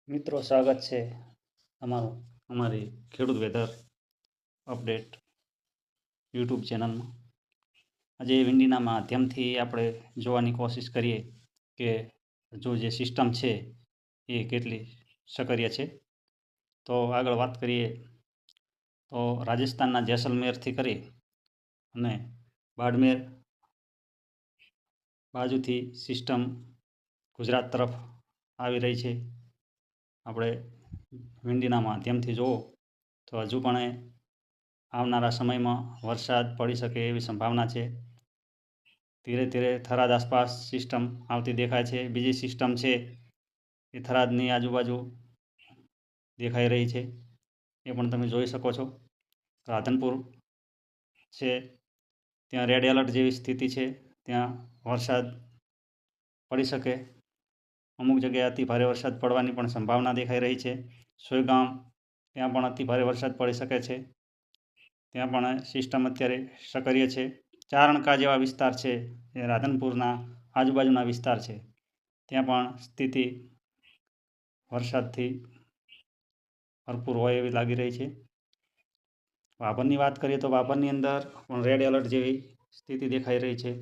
મિત્રો, સ્વાગત છે તમારું અમારી ખેડૂત વેધર અપડેટ યુટ્યુબ ચેનલમાં। આજે વિંડીના માધ્યમથી આપણે જોવાની કોશિશ કરીએ કે જો જે સિસ્ટમ છે એ કેટલી સક્રિય છે। તો આગળ વાત કરીએ તો રાજસ્થાનના જેસલમેરથી કરી અને બાડમેર બાજુથી સિસ્ટમ ગુજરાત તરફ આવી રહી છે। આપણે વિંડીના માધ્યમથી જુઓ તો હજુ પણ આવનારા સમયમાં વરસાદ પડી શકે એવી સંભાવના છે। ધીરે ધીરે થરાદ આસપાસ સિસ્ટમ આવતી દેખાય છે। બીજી સિસ્ટમ છે એ થરાદની આજુબાજુ દેખાઈ રહી છે, એ પણ તમે જોઈ શકો છો। રાધનપુર છે ત્યાં રેડ એલર્ટ જેવી સ્થિતિ છે, ત્યાં વરસાદ પડી શકે। અમુક જગ્યાએ અતિ ભારે વરસાદ પડવાની પણ સંભાવના દેખાઈ રહી છે। સોયગામ ત્યાં પણ અતિ ભારે વરસાદ પડી શકે છે, ત્યાં પણ સિસ્ટમ અત્યારે સક્રિય છે। ચારણકા જેવા વિસ્તાર છે એ રાધનપુરના આજુબાજુના વિસ્તાર છે, ત્યાં પણ સ્થિતિ વરસાદથી ભરપૂર હોય એવી લાગી રહી છે। વાભરની વાત કરીએ તો વાભરની અંદર પણ રેડ એલર્ટ જેવી સ્થિતિ દેખાઈ રહી છે।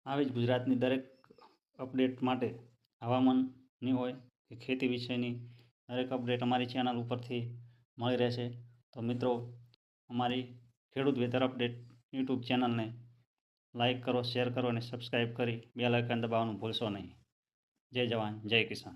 આવી જ ગુજરાતની દરેક અપડેટ માટે હવામાનની હોય કે ખેતી વિશેની દરેક અપડેટ અમારી ચેનલ ઉપરથી મળી રહેશે। તો મિત્રો, અમારી ખેડૂત વેધર અપડેટ યુટ્યુબ ચેનલને લાઈક કરો, શેર કરો અને સબસ્ક્રાઈબ કરી બેલ આઇકન દબાવવાનું ભૂલશો નહીં। જય જવાન, જય કિસાન।